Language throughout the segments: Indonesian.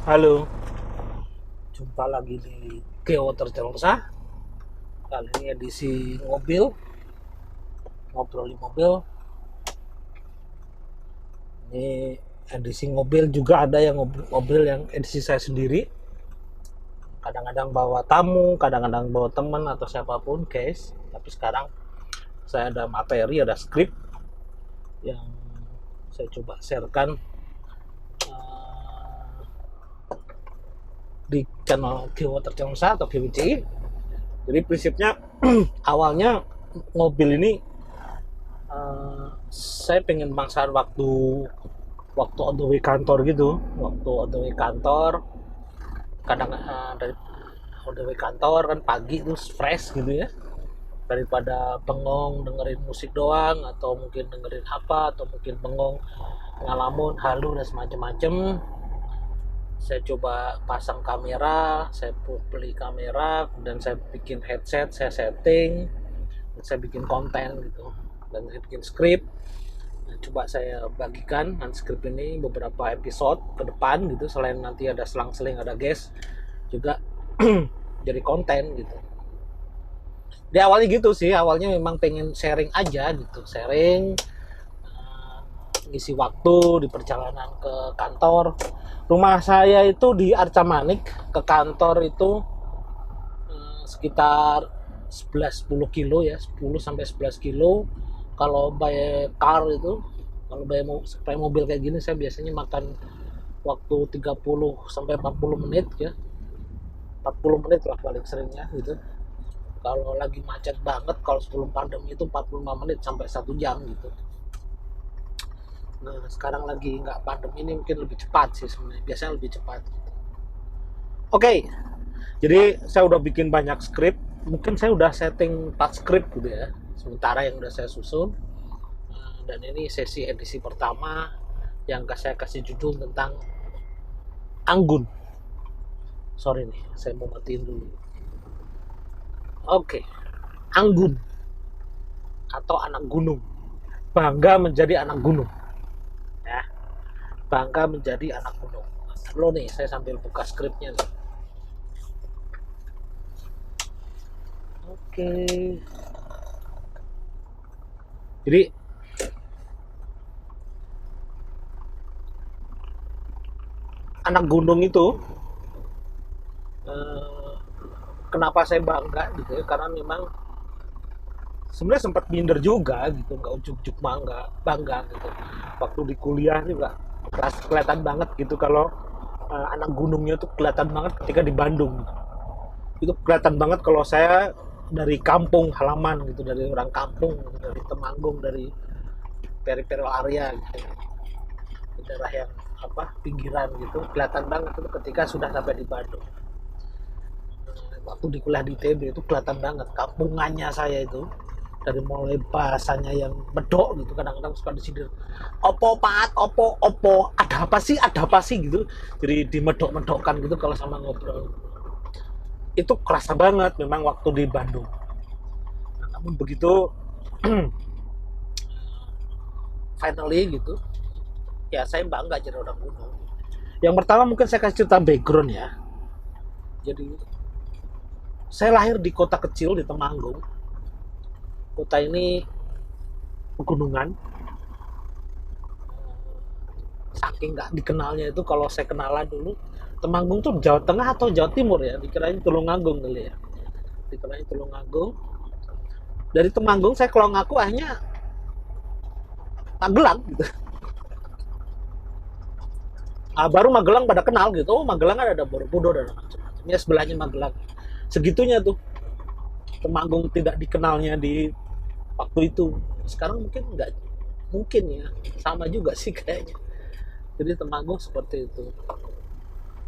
Halo, jumpa lagi di Geowater Terlosa. Kali ini edisi mobil, ngobrolin mobil. Ini edisi mobil juga ada yang mobil yang edisi saya sendiri. Kadang-kadang bawa tamu, kadang-kadang bawa teman atau siapapun, guys. Tapi sekarang saya ada materi, ada skrip yang saya coba sharekan di channel Geowater Terlosa atau GWCI. Jadi prinsipnya awalnya mobil ini saya pengen mangsakan waktu on the way kantor gitu, waktu on the way kantor kadang dari on the way kantor kan pagi tuh fresh gitu ya, daripada bengong dengerin musik doang atau mungkin dengerin apa atau mungkin bengong ngalamun halu dan semacam-macam. Saya coba pasang kamera, saya beli kamera dan saya bikin headset, saya setting, saya bikin konten gitu dan saya bikin skrip. Nah, coba saya bagikan skrip ini beberapa episode ke depan gitu, selain nanti ada selang-seling ada guest juga jadi konten gitu. Di awalnya gitu sih, awalnya memang pengen sharing aja gitu, sharing ngisi waktu di perjalanan ke kantor. Rumah saya itu di Arca Manik, ke kantor itu sekitar 11-10 kilo ya, 10 sampai 11 kilo. Kalau by car itu, kalau by mobil kayak gini saya biasanya makan waktu 30 sampai 40 menit ya. 40 menit lah paling seringnya gitu. Kalau lagi macet banget, kalau sebelum pandemi itu 45 menit sampai 1 jam gitu. Nah, sekarang lagi nggak pandemi ini mungkin lebih cepat sih sebenarnya. Biasanya lebih cepat. Oke, jadi saya udah bikin banyak skrip. Mungkin saya udah setting 4 skrip gitu ya. Sementara yang udah saya susun. Dan ini sesi edisi pertama yang saya kasih judul tentang anggun. Sorry nih, saya mau matiin dulu. Oke, anggun atau anak gunung. Bangga menjadi anak gunung. Ya, bangga menjadi anak gunung. Lo nih, saya sambil buka skripnya nih. Oke. Jadi anak gunung itu kenapa saya bangga gitu ya, karena memang sebenarnya sempat minder juga gitu, nggak ujuk-ujuk bangga gitu. Waktu di kuliah juga kelihatan banget gitu kalau anak gunungnya tuh kelihatan banget ketika di Bandung. Itu kelihatan banget kalau saya dari kampung halaman gitu, dari orang kampung, dari Temanggung, dari peripheral area gitu, di daerah yang pinggiran gitu, kelihatan banget itu ketika sudah sampai di Bandung. Waktu di kuliah di ITB itu kelihatan banget kampungannya saya itu, dari mulai bahasanya yang medok gitu, kadang-kadang suka disindir opo pat opo ada apa sih gitu, jadi dimedok-medokkan gitu kalau sama ngobrol. Itu kerasa banget memang waktu di Bandung. Nah, namun begitu finally gitu ya, saya bangga jadi orang gunung. Yang pertama mungkin saya kasih cerita background ya. Jadi saya lahir di kota kecil di Temanggung. Kota ini pegunungan. Saking nggak dikenalnya itu, kalau saya kenalan dulu, Temanggung tuh Jawa Tengah atau Jawa Timur ya, dikirain Tulungagung kali ya. Dikirain Tulungagung. Dari Temanggung saya kalau ngaku akhirnya Magelang gitu. Nah, baru Magelang pada kenal gitu. Oh, Magelang ada Borobudur dan macam-macam. Ya sebelahnya Magelang. Segitunya tuh. Temanggung tidak dikenalnya di waktu itu. Sekarang mungkin nggak, mungkin ya sama juga sih kayaknya. Jadi Temanggung seperti itu.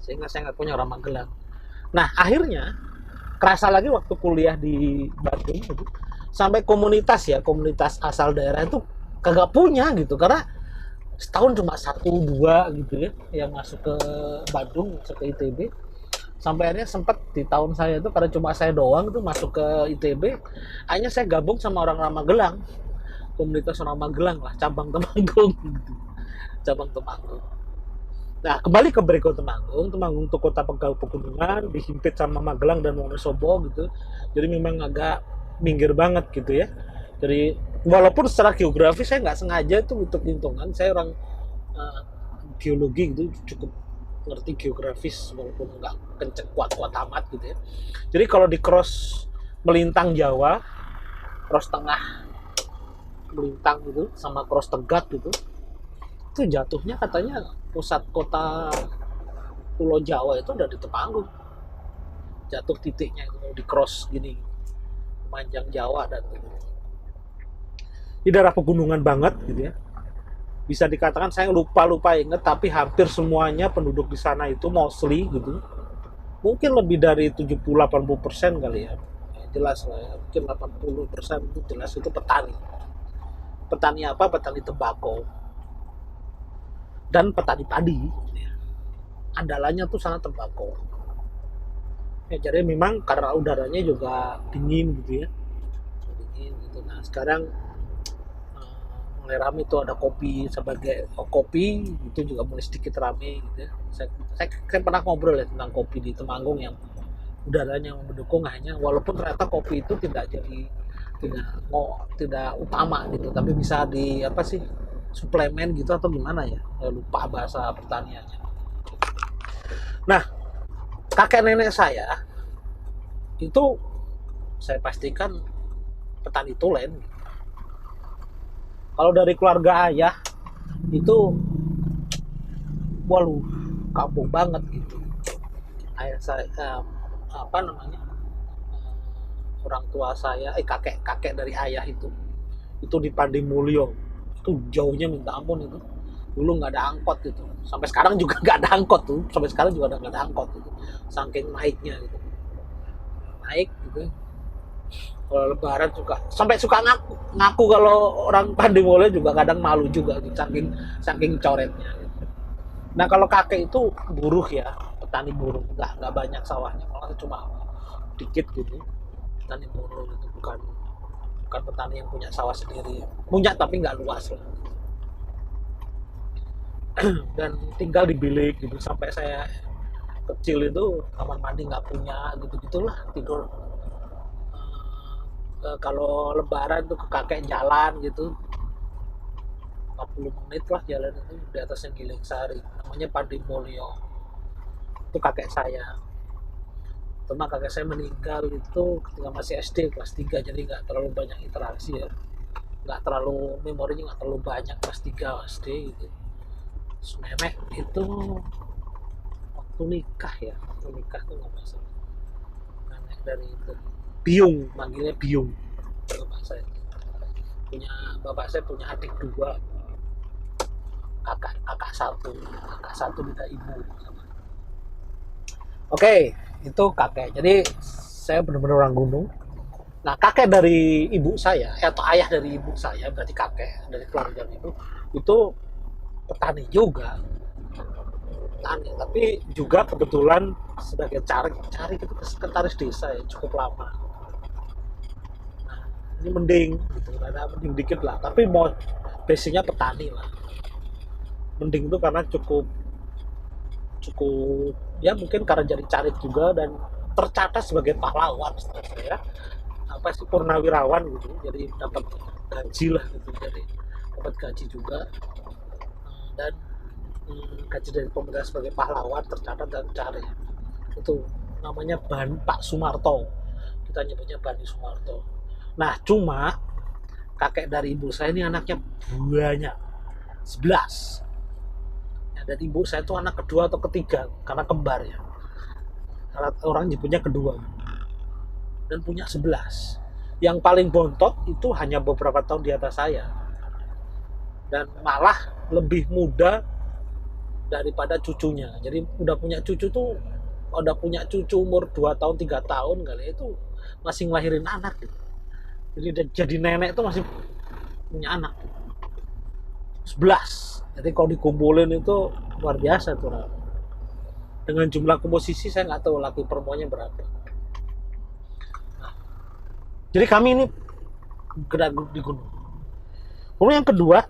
Sehingga saya nggak punya orang Magelang. Nah akhirnya kerasa lagi waktu kuliah di Bandung gitu, sampai komunitas ya, komunitas asal daerah itu kagak punya gitu, karena setahun cuma 1-2 gitu ya yang masuk ke Bandung, masuk ke ITB. Sampai akhirnya sempat di tahun saya itu, karena cuma saya doang tuh masuk ke ITB, akhirnya saya gabung sama orang-orang Magelang, komunitas orang Magelang lah, cabang Temanggung gitu. Cabang Temanggung. Nah, kembali ke Brego Temanggung. Temanggung itu kota pegunungan, dihimpit sama Magelang dan Wonosobo gitu. Jadi memang agak minggir banget gitu ya. Jadi walaupun secara geografi saya nggak sengaja itu untuk hitungan, saya orang eh, geologi gitu cukup ngerti geografis walaupun nggak kenceng kuat-kuat amat gitu ya. Jadi kalau di cross melintang Jawa, cross tengah melintang gitu sama cross tegak gitu, itu jatuhnya katanya pusat kota Pulau Jawa itu udah di Temanggung, jatuh titiknya itu di cross gini panjang Jawa dan gitu. Di daerah pegunungan banget gitu ya, bisa dikatakan saya lupa inget tapi hampir semuanya penduduk di sana itu mostly gitu, mungkin lebih dari 70-80% kali ya. Jelas lah ya, mungkin 80% itu jelas itu petani. Petani apa? Petani tembakau dan petani padi. Andalannya tuh sangat tembakau. Ya, jadi memang karena udaranya juga dingin gitu ya, dingin gitu. Nah sekarang mulai rame itu ada kopi sebagai kopi itu juga mulai sedikit rame gitu ya. Saya pernah ngobrol ya tentang kopi di Temanggung yang udaranya mendukung, hanya walaupun ternyata kopi itu tidak utama gitu, tapi bisa di apa sih suplemen gitu atau gimana ya, lupa bahasa pertaniannya. Nah kakek nenek saya itu saya pastikan petani tulen. Kalau dari keluarga ayah itu walu kampung banget gitu. Ayah saya apa namanya, orang tua saya kakek dari ayah itu di Pandimulyo, itu jauhnya minta ampun itu. Dulu nggak ada angkot gitu, sampai sekarang juga nggak ada angkot tuh, sampai sekarang juga nggak ada angkot gitu, saking naiknya gitu, naik gitu. Kalau lebaran juga sampai suka ngaku kalau orang Pandimulyo juga kadang malu juga gitu, saking coretnya gitu. Nah kalau kakek itu buruh ya, petani buruh, nggak banyak sawahnya, malah cuma dikit gitu. Petani buruh itu bukan petani yang punya sawah sendiri, punya tapi nggak luas lah. Dan tinggal di bilik gitu sampai saya kecil itu, kamar mandi nggak punya gitu gitulah, tidur kalau lebaran tuh ke kakek jalan gitu 40 menit lah jalan itu di atasnya Giling Sari, namanya Pandimulyo, itu kakek saya. Cuma kakek saya meninggal itu ketika masih SD kelas 3, jadi nggak terlalu banyak interaksi ya, nggak terlalu memorinya nggak terlalu banyak kelas 3 SD gitu. Terus nenek itu waktu nikah tuh nggak masalah, nenek dari itu Biung, manggilnya Biung bapak saya. Bapak saya punya adik 2, kakak satu minta ibu. Oke, itu kakek. Jadi saya benar-benar orang gunung. Nah kakek dari ibu saya atau ayah dari ibu saya, berarti kakek dari keluarga itu petani juga, petani, tapi juga kebetulan sebagai cari itu sekretaris desa ya, cukup lama. Nah ini mending gitu, ada mending dikit lah, tapi mau basicnya petani lah. Mending itu karena cukup cukup ya, mungkin karena jadi carit juga dan tercatat sebagai pahlawan setelah saya, apa sih, purnawirawan gitu, jadi dapat gaji lah gitu, jadi dapat gaji juga. Dan gaji dari pemerintah sebagai pahlawan tercatat dan cari itu, namanya Pak Sumarto, kita nyebutnya Bani Sumarto. Nah cuma kakek dari ibu saya ini anaknya banyak, 11 ya, dan ibu saya itu anak kedua atau ketiga karena kembar ya, karena orang nyebutnya kedua, dan punya 11. Yang paling bontot itu hanya beberapa tahun di atas saya, dan malah lebih muda daripada cucunya. Jadi udah punya cucu umur 2 tahun 3 tahun kali itu masih ngelahirin anak gitu. Jadi nenek itu masih punya anak 11. Jadi kalau dikumpulin itu luar biasa tuh. Dengan jumlah komposisi saya nggak tahu laki perempuannya berapa. Nah, jadi kami ini gerak di gunung. Kemudian yang kedua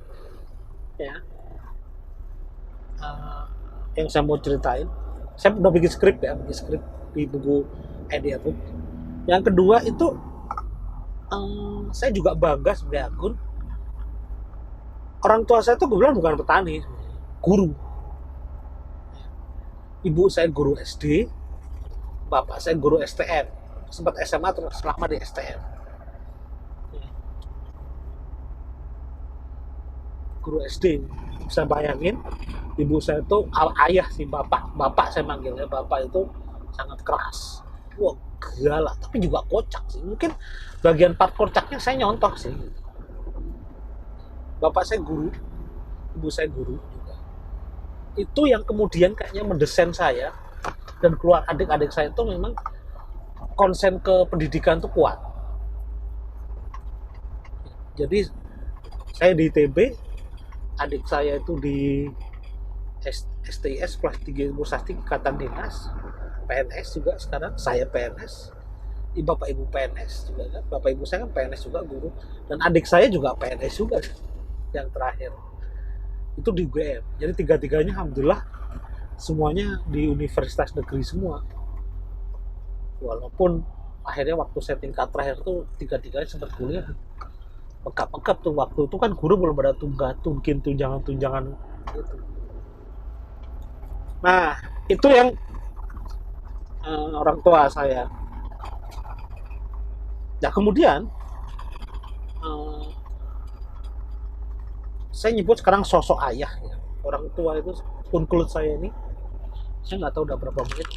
ya, yang saya mau ceritain. Saya udah bikin skrip di buku idea tuh. Yang kedua itu saya juga bangga sebagai akun. Orang tua saya tuh gue bilang bukan petani, guru. Ibu saya guru SD, bapak saya guru STM. Sempat SMA terus selama di STM. Guru SD, bisa bayangin ibu saya tuh ayah sih, bapak saya manggilnya, bapak itu sangat keras, wah galak, tapi juga kocak sih. Mungkin bagian part kocaknya saya nyontoh sih. Bapak saya guru, ibu saya guru juga. Itu yang kemudian kayaknya mendesain saya dan keluar adik-adik saya itu memang konsen ke pendidikan tuh kuat. Jadi saya di ITB, adik saya itu di STIS kelas 3 Ilmu Sastra Ikatan Dinas, PNS juga sekarang, saya PNS, bapak ibu PNS juga kan, bapak ibu saya kan PNS juga guru, dan adik saya juga PNS juga yang terakhir itu di UGM. Jadi tiga-tiganya alhamdulillah semuanya di universitas negeri semua, walaupun akhirnya waktu saya tingkat terakhir tuh tiga-tiganya sempat kuliah. Mekap tuh, waktu itu kan guru belum ada tunjangan gitu. Nah itu yang orang tua saya. Nah kemudian saya nyebut sekarang sosok ayah ya. Orang tua itu conclude saya ini, saya nggak tahu udah berapa menit,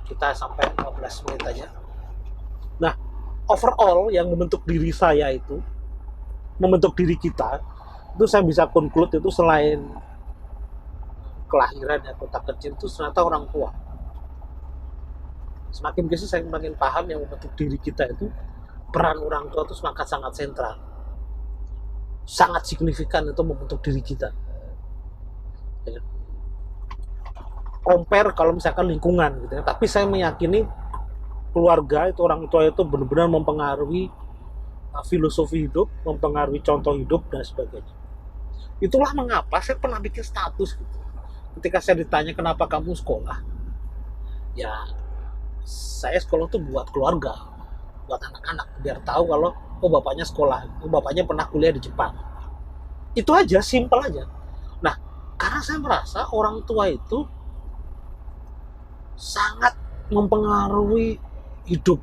kita sampai 15 menit aja. Nah overall yang membentuk diri saya itu, membentuk diri kita itu, saya bisa conclude itu selain kelahiran ya, kota kecil, itu ternyata orang tua. Semakin kesini saya semakin paham yang membentuk diri kita itu peran orang tua itu sangat sentral, sangat signifikan itu membentuk diri kita ya. Compare kalau misalkan lingkungan gitu ya, tapi saya meyakini keluarga itu, orang tua itu benar-benar mempengaruhi filosofi hidup, mempengaruhi contoh hidup dan sebagainya. Itulah mengapa saya pernah bikin status gitu. Ketika saya ditanya kenapa kamu sekolah, ya saya sekolah tuh buat keluarga, buat anak-anak, biar tahu kalau oh bapaknya sekolah, oh bapaknya pernah kuliah di Jepang. Itu aja, simple aja. Nah, karena saya merasa orang tua itu sangat mempengaruhi hidup.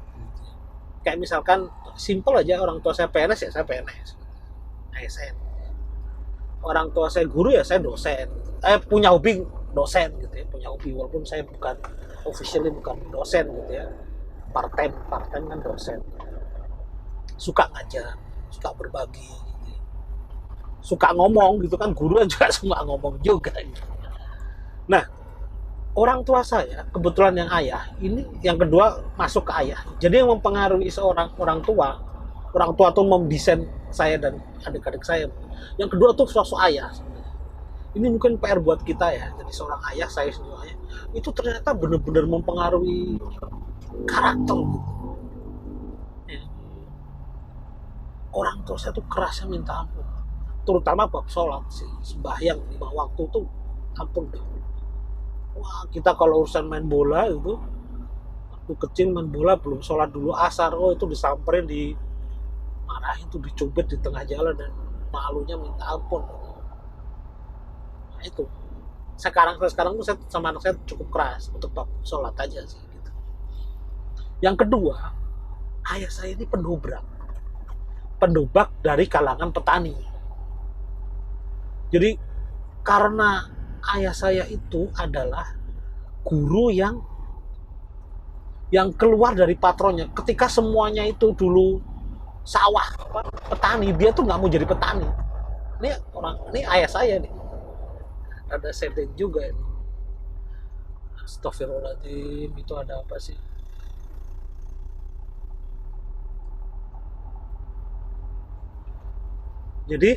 Kayak misalkan simple aja, orang tua saya PNS ya saya PNS, ASN. Orang tua saya guru ya saya dosen. Punya hobi dosen gitu ya, punya hobi walaupun saya bukan officially bukan dosen gitu ya. Part-time kan dosen. Suka ngajar, suka berbagi, gitu. Suka ngomong gitu kan, guru juga suka ngomong juga gitu. Nah, orang tua saya, kebetulan yang ayah, ini yang kedua masuk ke ayah. Jadi yang mempengaruhi seorang orang tua tuh mendesain saya dan adik-adik saya. Yang kedua tuh sosok ayah. Ini mungkin PR buat kita ya, jadi seorang ayah, saya sendiri ayah, itu ternyata benar-benar mempengaruhi karakter gitu. Ya. Orang tua saya tuh kerasnya minta ampun, terutama bab sholat sih, sembahyang 5 waktu tuh ampun deh. Wah, kita kalau urusan main bola itu, waktu kecil main bola belum sholat dulu asar, oh itu disamperin, dimarahin tuh, dicubit di tengah jalan dan malunya minta ampun. Nah itu, sekarang tuh saya sama anak saya cukup keras untuk bab sholat aja sih gitu. Yang kedua, ayah saya ini pendobrak dari kalangan petani. Jadi karena ayah saya itu adalah guru yang keluar dari patronnya. Ketika semuanya itu dulu sawah, petani, dia tuh nggak mau jadi petani. Ini ayah saya nih. Ada sedeng juga ini. Astagfirullahaladzim, itu ada apa sih? Jadi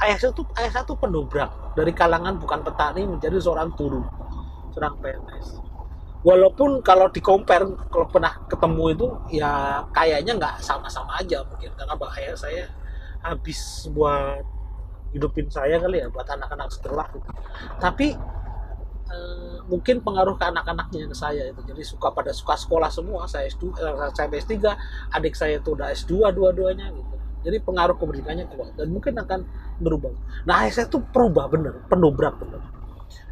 ayah saya tuh pendobrak dari kalangan bukan petani menjadi seorang guru, seorang PNS. Walaupun kalau di-compare, kalau pernah ketemu itu ya kayaknya nggak sama-sama aja mungkin, karena ayah saya habis buat hidupin saya kali ya buat anak-anak sekolah gitu. Tapi mungkin pengaruh ke anak-anaknya ke saya itu, jadi suka sekolah semua. Saya S2, saya S3, adik saya itu udah S2 dua-duanya gitu. Jadi pengaruh ke pendidikannya kuat dan mungkin akan berubah. Nah ayah saya tuh perubah bener, pendobrak bener.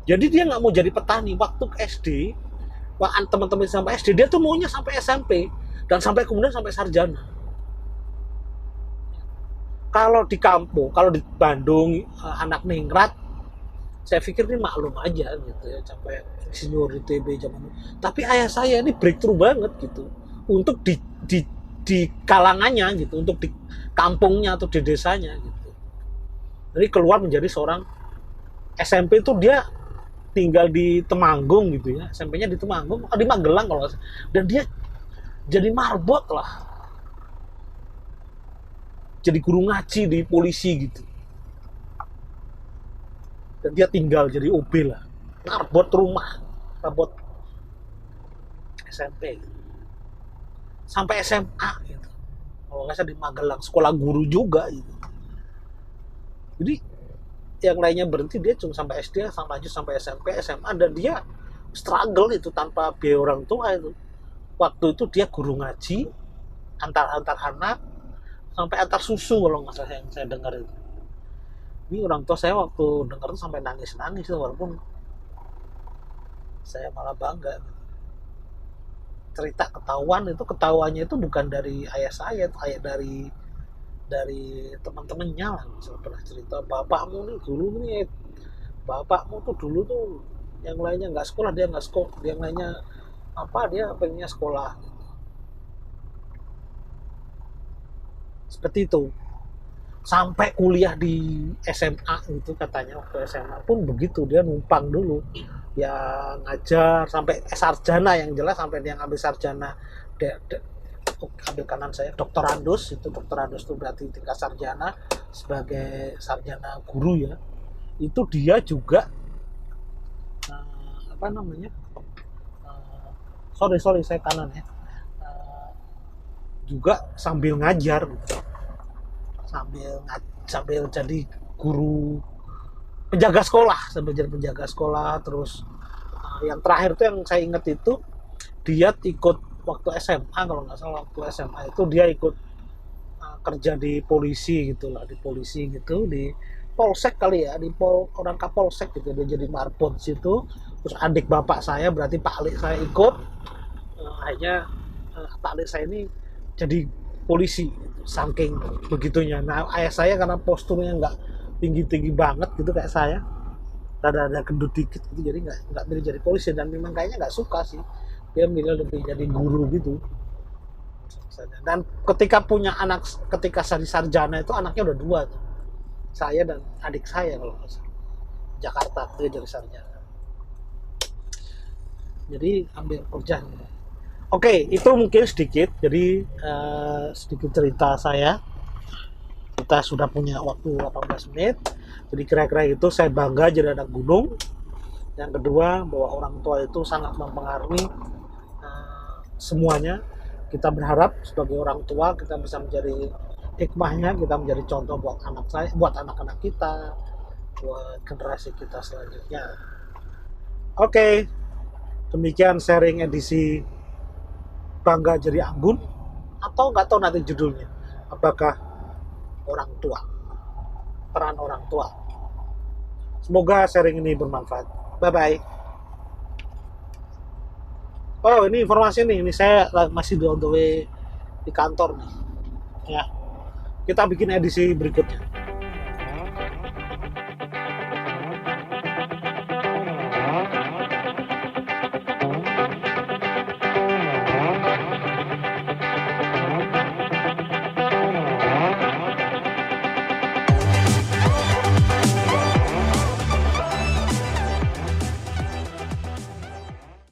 Jadi dia nggak mau jadi petani waktu ke SD. Teman-teman sampai SD, dia tuh maunya sampai SMP dan sampai kemudian sampai sarjana. Kalau di kampung, kalau di Bandung, anak ningrat, saya pikir ini maklum aja gitu ya, sampai insinyur ITB zaman itu. Tapi ayah saya ini breakthrough banget gitu untuk di kalangannya gitu, untuk di kampungnya atau di desanya gitu. Jadi keluar menjadi seorang SMP itu dia tinggal di Temanggung gitu ya, SMP-nya di Temanggung, di Magelang kalau nggak salah. Dan dia jadi marbot lah, jadi guru ngaji di polisi gitu. Dan dia tinggal jadi OB lah, marbot rumah, marbot SMP gitu. Sampai SMA gitu, kalau nggak salah di Magelang, sekolah guru juga gitu. Jadi yang lainnya berhenti, dia cuma sampai SD, sampai lanjut sampai SMP, SMA, dan dia struggle itu tanpa biaya orang tua itu. Waktu itu dia guru ngaji antar anak sampai antar susu kalau nggak salah yang saya dengar itu. Ini orang tua saya waktu dengar itu sampai nangis walaupun saya malah bangga. Cerita ketahuannya itu bukan dari ayah saya, itu ayah dari teman-temannya lah. Misalnya pernah cerita, bapakmu tuh dulu tuh yang lainnya nggak sekolah, dia nggak sekolah, yang lainnya dia pengennya sekolah. Seperti itu. Sampai kuliah di SMA itu katanya, waktu SMA pun begitu, dia numpang dulu, ya ngajar sampai sarjana, yang jelas sampai dia ngambil sarjana. Ambil kanan saya, doktorandus itu berarti tingkat sarjana, sebagai sarjana guru ya. Itu dia juga apa namanya, sorry saya kanan ya, juga sambil ngajar gitu. sambil jadi guru sambil jadi penjaga sekolah. Terus yang terakhir tuh yang saya ingat itu, dia ikut waktu SMA, kalau nggak salah waktu SMA itu dia ikut kerja di polisi gitulah, di polsek kali ya, orang kapolsek gitu, dia jadi marbot situ. Terus adik bapak saya, berarti Pak Alik saya ikut. Akhirnya Pak Alik saya ini jadi polisi gitu, saking begitunya. Nah ayah saya karena posturnya nggak tinggi banget gitu kayak saya, ada gendut dikit gitu, jadi nggak milih jadi polisi, dan memang kayaknya nggak suka sih, dia milih lebih jadi guru gitu. Dan ketika punya anak, ketika sarjana itu anaknya udah 2 tuh, saya dan adik saya kalau nggak salah, Jakarta dia jadi sarjana, jadi ambil kerja. Oke, itu mungkin sedikit, jadi sedikit cerita saya. Kita sudah punya waktu 18 menit, jadi kira-kira itu. Saya bangga jadi anak gunung. Yang kedua, bahwa orang tua itu sangat mempengaruhi semuanya. Kita berharap sebagai orang tua kita bisa menjadi hikmahnya, kita menjadi contoh buat anak-anak kita, buat generasi kita selanjutnya. Oke, demikian sharing edisi Bangga Jadi Anggun, atau nggak tahu nanti judulnya apakah orang tua, peran orang tua. Semoga sharing ini bermanfaat. Bye bye. Oh, ini informasi nih, ini saya masih on the way di kantor nih ya. Kita bikin edisi berikutnya.